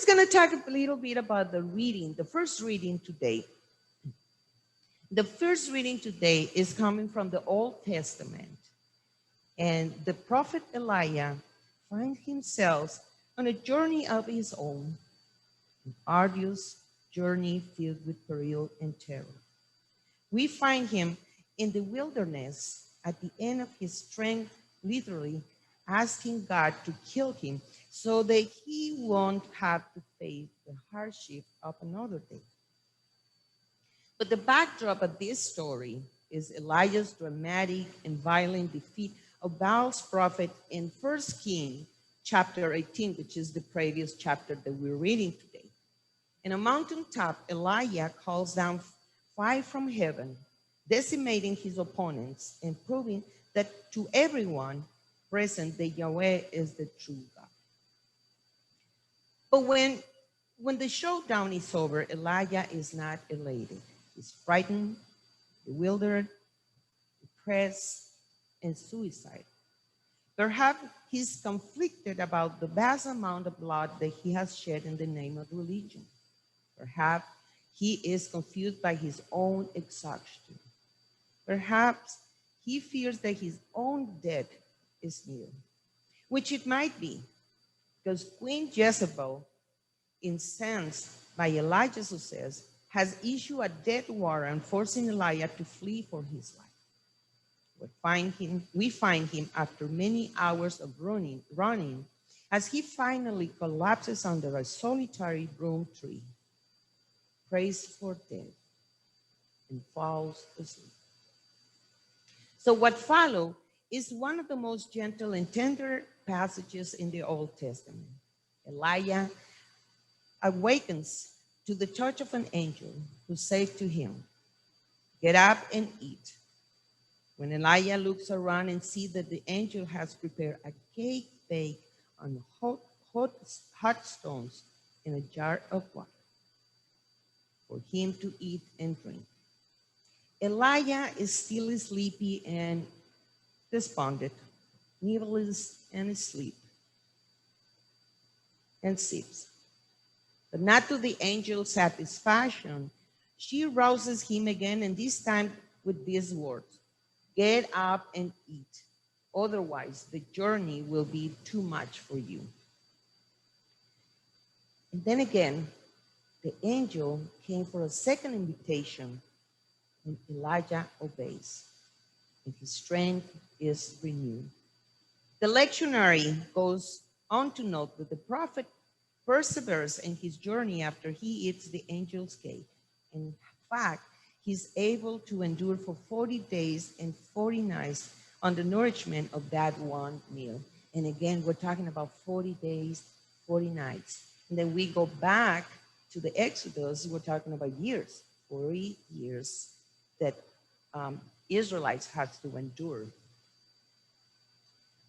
just going to talk a little bit about the reading, the first reading today. The first reading today is coming from the Old Testament. And the prophet Elia finds himself on a journey of his own, an arduous journey filled with peril and terror. We find him in the wilderness at the end of his strength, literally asking God to kill him so that he won't have to face the hardship of another day. But the backdrop of this story is Elijah's dramatic and violent defeat of Baal's prophet in 1 Kings chapter 18, which is the previous chapter that we're reading today. In a mountaintop, Elijah calls down fire from heaven, decimating his opponents and proving that to everyone present that Yahweh is the true God. But when the showdown is over, Elijah is not elated. He's frightened, bewildered, depressed, and suicidal. Perhaps he's conflicted about the vast amount of blood that he has shed in the name of religion. Perhaps he is confused by his own exhaustion. Perhaps he fears that his own death is near, which it might be, because Queen Jezebel, incensed by Elijah's success, has issued a death warrant forcing Elijah to flee for his life. We find him after many hours of running as he finally collapses under a solitary broom tree, prays for death, and falls asleep. So what follows is one of the most gentle and tender passages in the Old Testament. Elijah awakens to the touch of an angel who says to him, "Get up and eat." When Elijah looks around and sees that the angel has prepared a cake baked on hot stones in a jar of water for him to eat and drink, Elijah is still sleepy and despondent, needless and asleep, and sleeps. But not to the angel's satisfaction, she rouses him again, and this time with these words, "Get up and eat. Otherwise, the journey will be too much for you." And then again, the angel came for a second invitation, and Elijah obeys, and his strength is renewed. The lectionary goes on to note that the prophet perseveres in his journey after he eats the angel's cake. In fact, he's able to endure for 40 days and 40 nights on the nourishment of that one meal. And again, we're talking about 40 days, 40 nights. And then we go back to the Exodus, we're talking about years, 40 years that Israelites had to endure.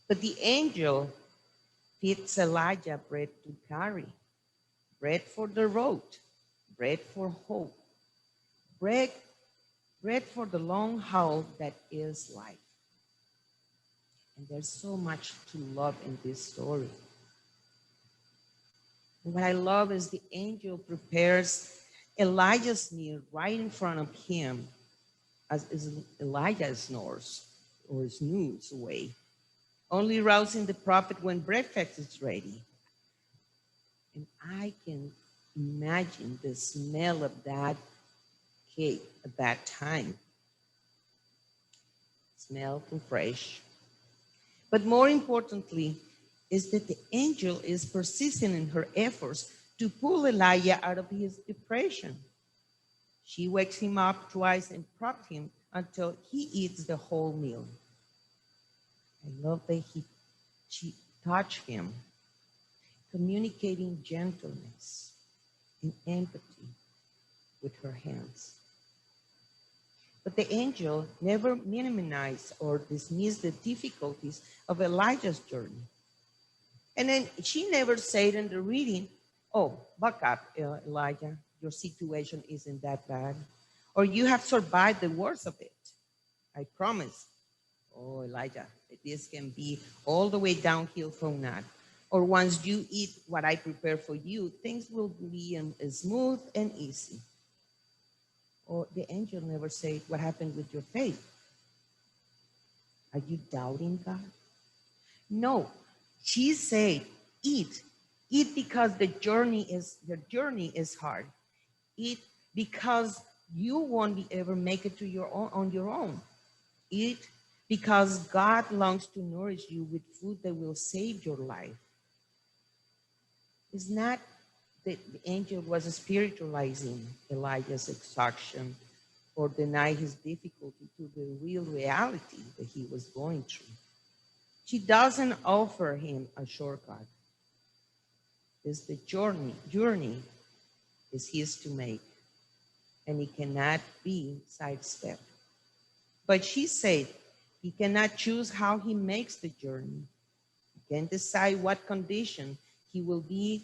But the angel feeds Elijah bread to carry, bread for the road, bread for hope, bread for the long haul that is life. And there's so much to love in this story. And what I love is the angel prepares Elijah's meal right in front of him as Elijah snores or snooze away, only rousing the prophet when breakfast is ready. And I can imagine the smell of that cake at that time. Smell and fresh. But more importantly, is that the angel is persistent in her efforts to pull Elijah out of his depression. She wakes him up twice and props him until he eats the whole meal. I love that she touched him, communicating gentleness and empathy with her hands. But the angel never minimized or dismissed the difficulties of Elijah's journey. And then she never said in the reading, "Oh, buck up, Elijah, your situation isn't that bad. Or you have survived the worst of it. I promise." "Oh, Elijah, this can be all the way downhill from that." or once you eat what I prepare for you, things will be smooth and easy. Or the angel never said, what happened with your faith? Are you doubting God? No, she said, eat. Eat because the journey is hard. Eat because you won't be ever make it to your own on your own. Eat because God longs to nourish you with food that will save your life. It's not that the angel was spiritualizing Elijah's exhaustion or deny his difficulty to the real reality that he was going through. She doesn't offer him a shortcut. It's the journey is his to make, and it cannot be sidestepped. But she said he cannot choose how he makes the journey. He can decide what condition he will be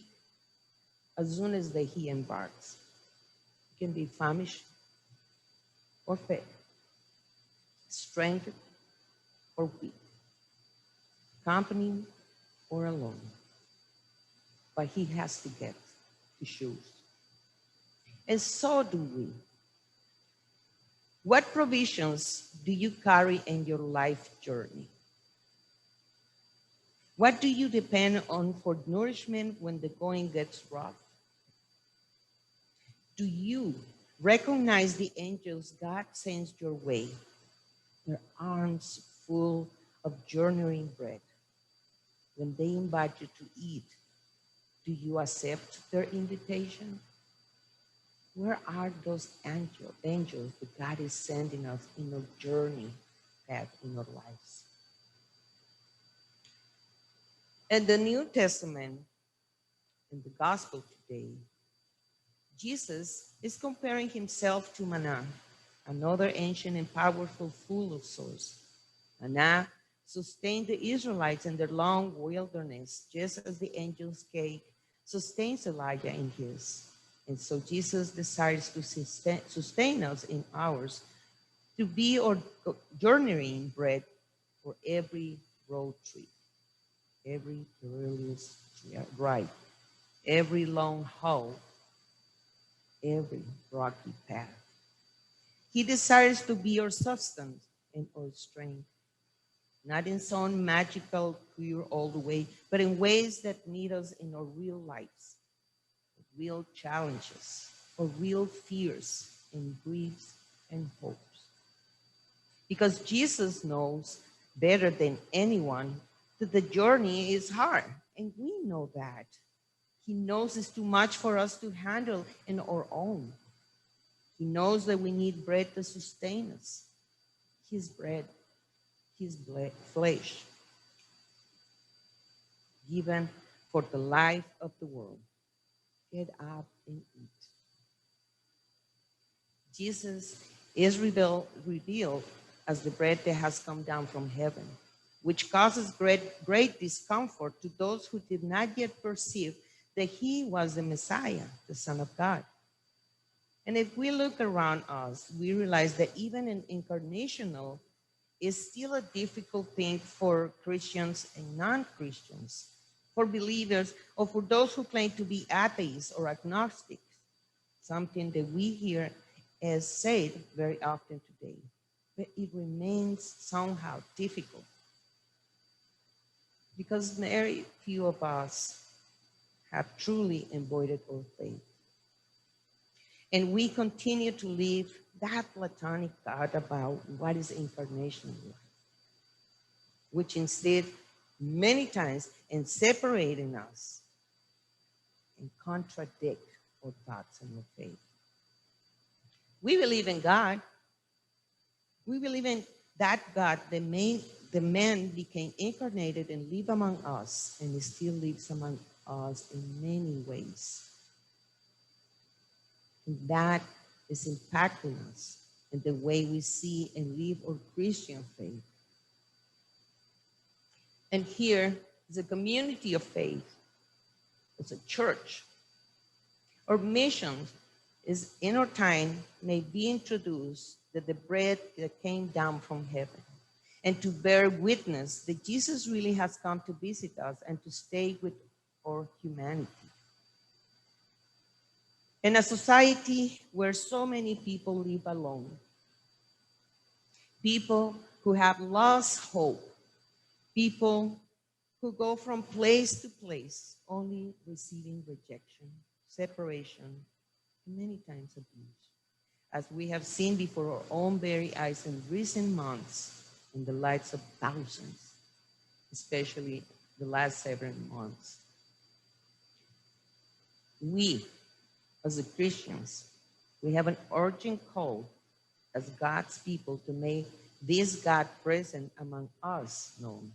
as soon as he embarks. He can be famished or fed, strength or weak, company or alone. But he has to get to choose. And so do we. What provisions do you carry in your life journey? What do you depend on for nourishment when the going gets rough? Do you recognize the angels God sends your way, their arms full of journeying bread? When they invite you to eat, do you accept their invitation? Where are those angels that God is sending us in our journey path in our lives? In the New Testament, in the gospel today, Jesus is comparing himself to manna, another ancient and powerful food source. Manna sustained the Israelites in their long wilderness, just as the angel's cake sustains Elijah in his. And so Jesus desires to sustain us in ours, to be our journeying bread for every road trip, every perilous ride, every long haul, every rocky path. He desires to be our substance and our strength, not in some magical cure all the way, but in ways that meet us in our real lives, real challenges, or real fears and griefs and hopes. Because Jesus knows better than anyone that the journey is hard, and we know that. He knows it's too much for us to handle in our own. He knows that we need bread to sustain us. His bread, his flesh, given for the life of the world. Get up and eat. Jesus is revealed as the bread that has come down from heaven, which causes great discomfort to those who did not yet perceive that he was the Messiah, the Son of God. And if we look around us, we realize that even an incarnational is still a difficult thing for Christians and non-Christians, for believers, or for those who claim to be atheists or agnostics, something that we hear as said very often today. But it remains somehow difficult because very few of us have truly embodied our faith. And we continue to live that platonic thought about what is incarnation like, which instead many times in separating us and contradict our thoughts and our faith. We believe in God. We believe in that God, the man became incarnated and lived among us, and he still lives among us in many ways. And that is impacting us in the way we see and live our Christian faith. And here is a community of faith. It's a church. Our mission is in our time may be introduced that the bread that came down from heaven. and to bear witness that Jesus really has come to visit us and to stay with our humanity. In a society where so many people live alone, people who have lost hope, people who go from place to place only receiving rejection, separation, and many times abuse, as we have seen before our own very eyes in recent months in the lives of thousands, especially the last 7 months. We, as the Christians, we have an urgent call as God's people to make this God present among us known.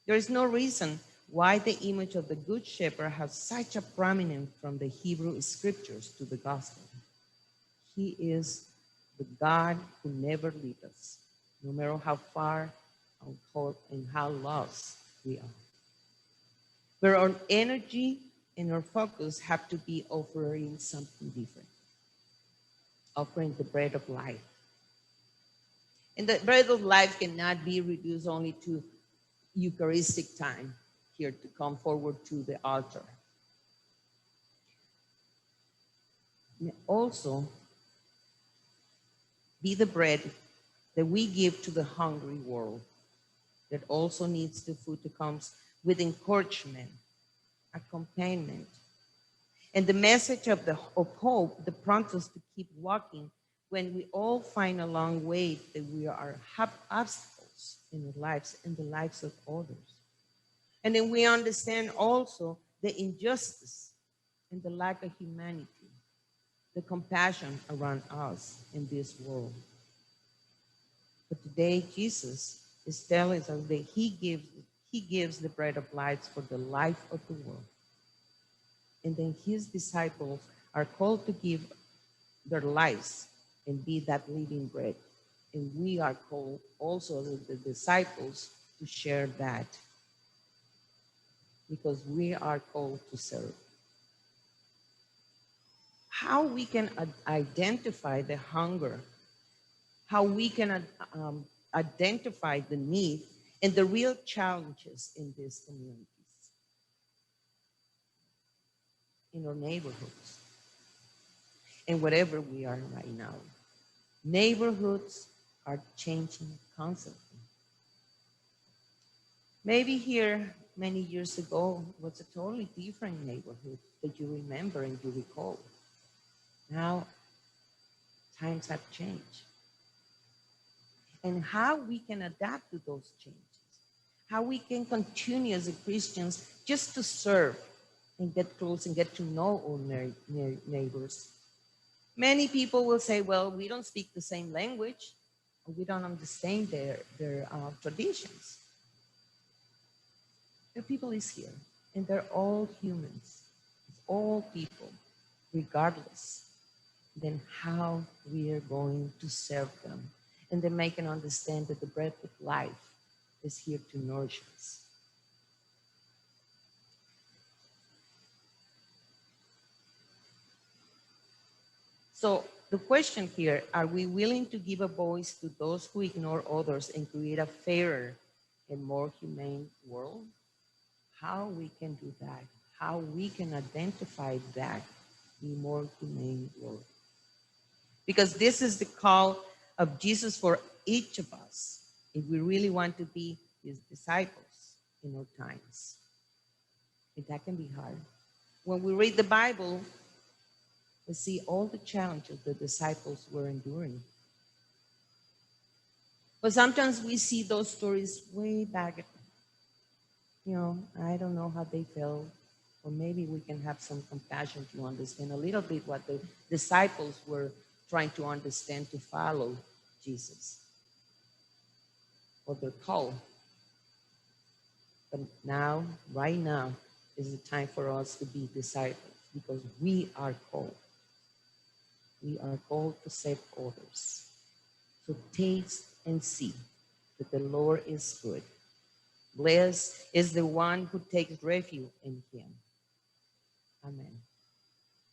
There is no reason why the image of the Good Shepherd has such a prominence from the Hebrew scriptures to the gospel. He is the God who never leaves us, no matter how far and how lost we are. But our energy and our focus have to be offering something different, offering the bread of life. And the bread of life cannot be reduced only to Eucharistic time here to come forward to the altar. May also be the bread that we give to the hungry world that also needs the food that comes with encouragement, accompaniment, and the message of hope that prompts us to keep walking when we all find along the way that we have obstacles in our lives and the lives of others. And then we understand also the injustice and the lack of humanity, the compassion around us in this world. But today, Jesus is telling us that he gives the bread of life for the life of the world. And then his disciples are called to give their lives and be that living bread. And we are called also as the disciples to share that, because we are called to serve. How we can identify the hunger, how we can identify the need and the real challenges in these communities, in our neighborhoods, and wherever we are right now. Neighborhoods are changing constantly. Maybe here many years ago was a totally different neighborhood that you remember and you recall. Now, times have changed. And how we can adapt to those changes, how we can continue as Christians just to serve and get close and get to know our neighbors. Many people will say, well, we don't speak the same language, or we don't understand their traditions. The people is here, and they're all humans. It's all people, regardless. Then how we are going to serve them, and then make them understand that the bread of life is here to nourish us. So the question here, are we willing to give a voice to those who ignore others and create a fairer and more humane world? How we can do that, how we can identify that in a more humane world. Because this is the call of Jesus for each of us, if we really want to be his disciples in our times. And that can be hard. When we read the Bible, we see all the challenges the disciples were enduring. But sometimes we see those stories way back, I don't know how they felt, or maybe we can have some compassion to understand a little bit what the disciples were trying to understand to follow Jesus, or their call. But now, right now, is the time for us to be disciples, because we are called. We are called to save others. So taste and see that the Lord is good. Blessed is the one who takes refuge in him. Amen.